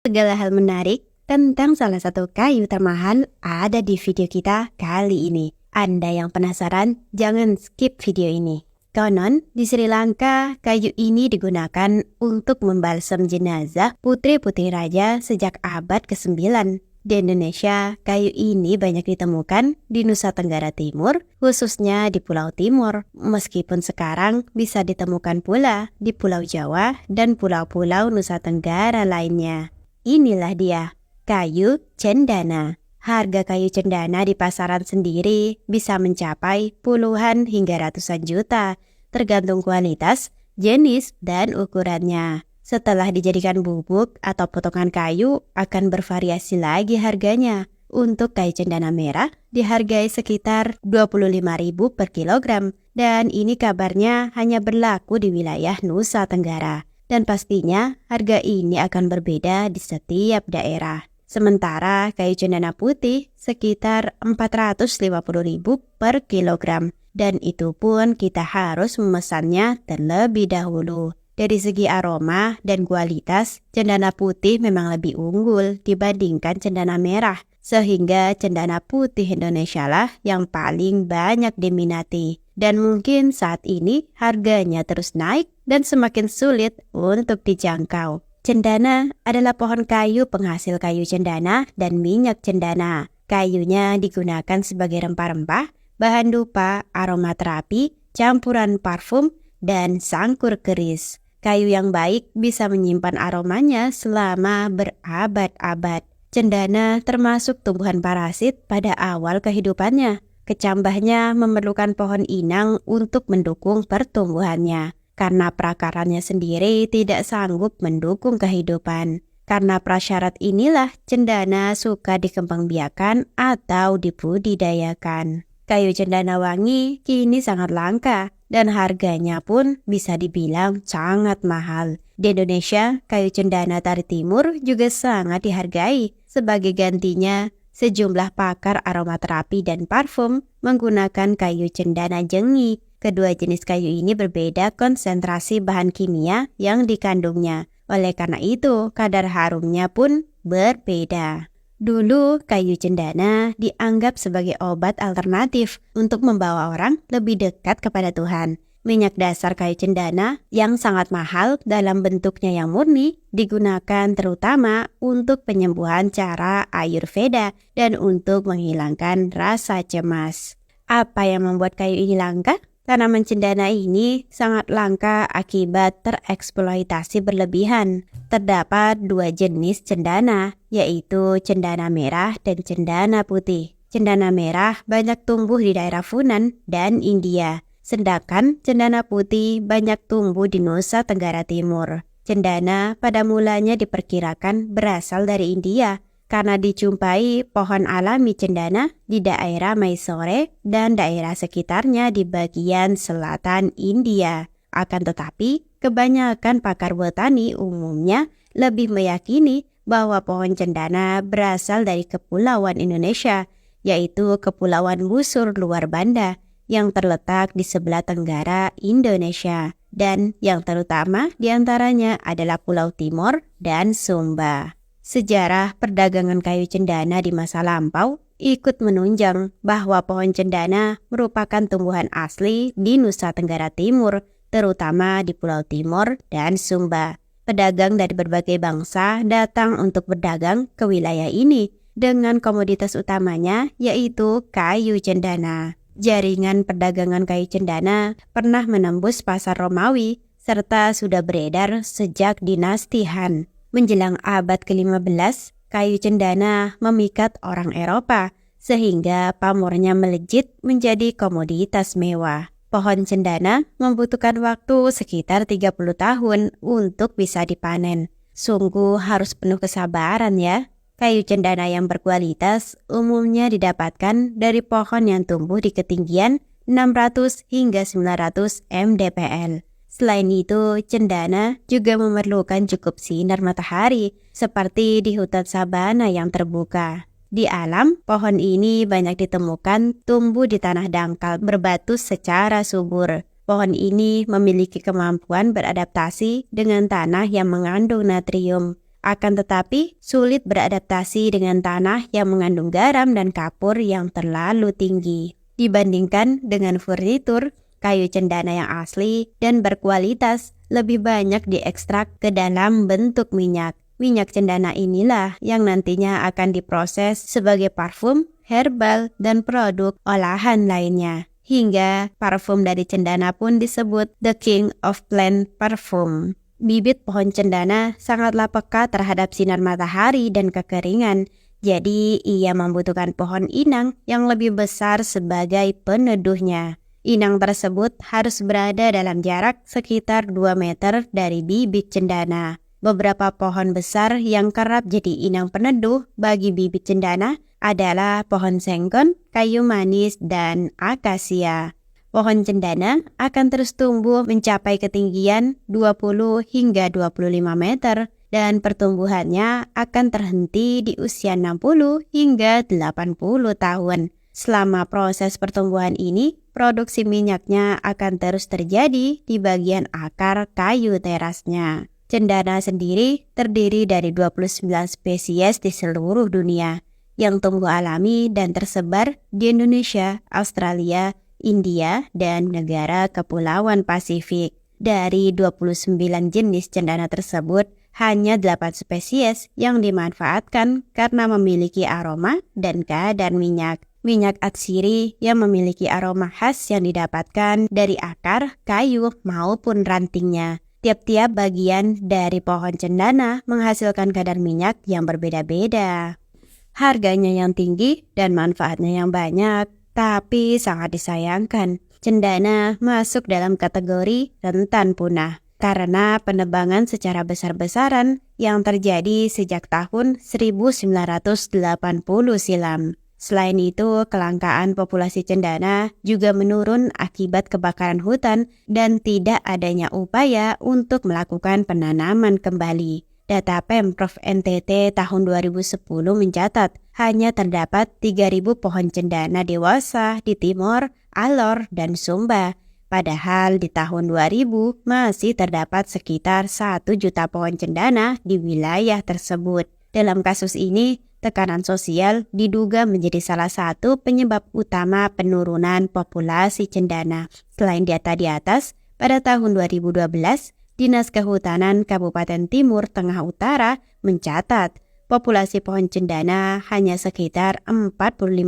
Segala hal menarik tentang salah satu kayu termahal ada di video kita kali ini. Anda yang penasaran, jangan skip video ini. Konon, di Sri Lanka, kayu ini digunakan untuk membalsam jenazah putri-putri raja sejak abad ke-9. Di Indonesia, kayu ini banyak ditemukan di Nusa Tenggara Timur, khususnya di Pulau Timur. Meskipun sekarang bisa ditemukan pula di Pulau Jawa dan pulau-pulau Nusa Tenggara lainnya. Inilah dia, kayu cendana. Harga kayu cendana di pasaran sendiri bisa mencapai puluhan hingga ratusan juta, tergantung kualitas, jenis, dan ukurannya. Setelah dijadikan bubuk atau potongan kayu, akan bervariasi lagi harganya. Untuk kayu cendana merah dihargai sekitar 25.000 per kilogram, dan ini kabarnya hanya berlaku di wilayah Nusa Tenggara. Dan pastinya harga ini akan berbeda di setiap daerah. Sementara kayu cendana putih sekitar 450.000 per kilogram. Dan itu pun kita harus memesannya terlebih dahulu. Dari segi aroma dan kualitas, cendana putih memang lebih unggul dibandingkan cendana merah. Sehingga cendana putih Indonesia lah yang paling banyak diminati. Dan mungkin saat ini harganya terus naik dan semakin sulit untuk dijangkau. Cendana adalah pohon kayu penghasil kayu cendana dan minyak cendana. Kayunya digunakan sebagai rempah-rempah, bahan dupa, aromaterapi, campuran parfum, dan sangkur keris. Kayu yang baik bisa menyimpan aromanya selama berabad-abad. Cendana termasuk tumbuhan parasit pada awal kehidupannya. Kecambahnya memerlukan pohon inang untuk mendukung pertumbuhannya. Karena prakaranya sendiri tidak sanggup mendukung kehidupan. Karena prasyarat inilah cendana suka dikembangbiakan atau dibudidayakan. Kayu cendana wangi kini sangat langka dan harganya pun bisa dibilang sangat mahal. Di Indonesia, kayu cendana Tari Timur juga sangat dihargai. Sebagai gantinya, sejumlah pakar aromaterapi dan parfum menggunakan kayu cendana jengi. Kedua jenis kayu ini berbeda konsentrasi bahan kimia yang dikandungnya. Oleh karena itu, kadar harumnya pun berbeda. Dulu, kayu cendana dianggap sebagai obat alternatif untuk membawa orang lebih dekat kepada Tuhan. Minyak dasar kayu cendana yang sangat mahal dalam bentuknya yang murni digunakan terutama untuk penyembuhan cara Ayurveda dan untuk menghilangkan rasa cemas. Apa yang membuat kayu ini langka? Tanaman cendana ini sangat langka akibat tereksploitasi berlebihan. Terdapat dua jenis cendana, yaitu cendana merah dan cendana putih. Cendana merah banyak tumbuh di daerah Funan dan India. Sedangkan cendana putih banyak tumbuh di Nusa Tenggara Timur. Cendana pada mulanya diperkirakan berasal dari India karena dijumpai pohon alami cendana di daerah Mysore dan daerah sekitarnya di bagian selatan India. Akan tetapi, kebanyakan pakar botani umumnya lebih meyakini bahwa pohon cendana berasal dari kepulauan Indonesia, yaitu Kepulauan Busur Luar Banda, yang terletak di sebelah tenggara Indonesia, dan yang terutama diantaranya adalah Pulau Timor dan Sumba. Sejarah perdagangan kayu cendana di masa lampau ikut menunjang bahwa pohon cendana merupakan tumbuhan asli di Nusa Tenggara Timur, terutama di Pulau Timor dan Sumba. Pedagang dari berbagai bangsa datang untuk berdagang ke wilayah ini dengan komoditas utamanya yaitu kayu cendana. Jaringan perdagangan kayu cendana pernah menembus pasar Romawi serta sudah beredar sejak dinasti Han. Menjelang abad ke-15, kayu cendana memikat orang Eropa sehingga pamornya melejit menjadi komoditas mewah. Pohon cendana membutuhkan waktu sekitar 30 tahun untuk bisa dipanen. Sungguh harus penuh kesabaran ya. Kayu cendana yang berkualitas umumnya didapatkan dari pohon yang tumbuh di ketinggian 600 hingga 900 mdpl. Selain itu, cendana juga memerlukan cukup sinar matahari, seperti di hutan sabana yang terbuka. Di alam, pohon ini banyak ditemukan tumbuh di tanah dangkal berbatu secara subur. Pohon ini memiliki kemampuan beradaptasi dengan tanah yang mengandung natrium. akan tetapi sulit beradaptasi dengan tanah yang mengandung garam dan kapur yang terlalu tinggi. Dibandingkan dengan furnitur, kayu cendana yang asli dan berkualitas lebih banyak diekstrak ke dalam bentuk minyak. Minyak cendana inilah yang nantinya akan diproses sebagai parfum, herbal, dan produk olahan lainnya. Hingga parfum dari cendana pun disebut the king of plant perfume. Bibit pohon cendana sangatlah peka terhadap sinar matahari dan kekeringan. Jadi ia membutuhkan pohon inang yang lebih besar sebagai peneduhnya. Inang tersebut harus berada dalam jarak sekitar 2 meter dari bibit cendana. Beberapa pohon besar yang kerap jadi inang peneduh bagi bibit cendana adalah pohon sengkon, kayu manis, dan akasia. Pohon cendana akan terus tumbuh mencapai ketinggian 20 hingga 25 meter dan pertumbuhannya akan terhenti di usia 60 hingga 80 tahun. Selama proses pertumbuhan ini, produksi minyaknya akan terus terjadi di bagian akar kayu terasnya. Cendana sendiri terdiri dari 29 spesies di seluruh dunia yang tumbuh alami dan tersebar di Indonesia, Australia, India, dan negara Kepulauan Pasifik. Dari 29 jenis cendana tersebut, hanya 8 spesies yang dimanfaatkan karena memiliki aroma dan kadar minyak. Minyak atsiri yang memiliki aroma khas yang didapatkan dari akar, kayu, maupun rantingnya. Tiap-tiap bagian dari pohon cendana menghasilkan kadar minyak yang berbeda-beda. Harganya yang tinggi dan manfaatnya yang banyak. Tapi sangat disayangkan, cendana masuk dalam kategori rentan punah karena penebangan secara besar-besaran yang terjadi sejak tahun 1980 silam. Selain itu, kelangkaan populasi cendana juga menurun akibat kebakaran hutan dan tidak adanya upaya untuk melakukan penanaman kembali. Data Pemprov NTT tahun 2010 mencatat hanya terdapat 3.000 pohon cendana dewasa di Timor, Alor, dan Sumba. Padahal di tahun 2000 masih terdapat sekitar 1 juta pohon cendana di wilayah tersebut. Dalam kasus ini, tekanan sosial diduga menjadi salah satu penyebab utama penurunan populasi cendana. Selain data di atas, pada tahun 2012, Dinas Kehutanan Kabupaten Timur Tengah Utara mencatat populasi pohon cendana hanya sekitar 45.000.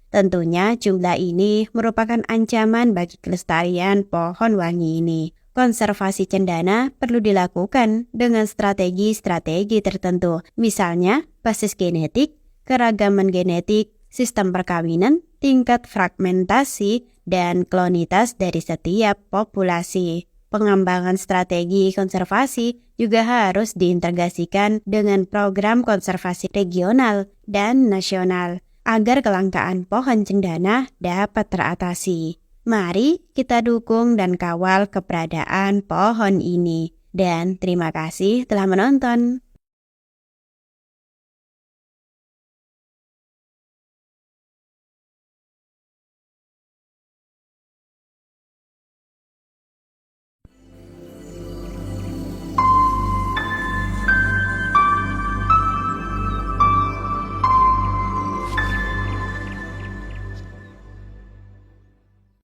Tentunya jumlah ini merupakan ancaman bagi kelestarian pohon wangi ini. Konservasi cendana perlu dilakukan dengan strategi-strategi tertentu, misalnya basis genetik, keragaman genetik, sistem perkawinan, tingkat fragmentasi, dan klonitas dari setiap populasi. Pengembangan strategi konservasi juga harus diintegrasikan dengan program konservasi regional dan nasional agar kelangkaan pohon cendana dapat teratasi. Mari kita dukung dan kawal keberadaan pohon ini. Dan terima kasih telah menonton.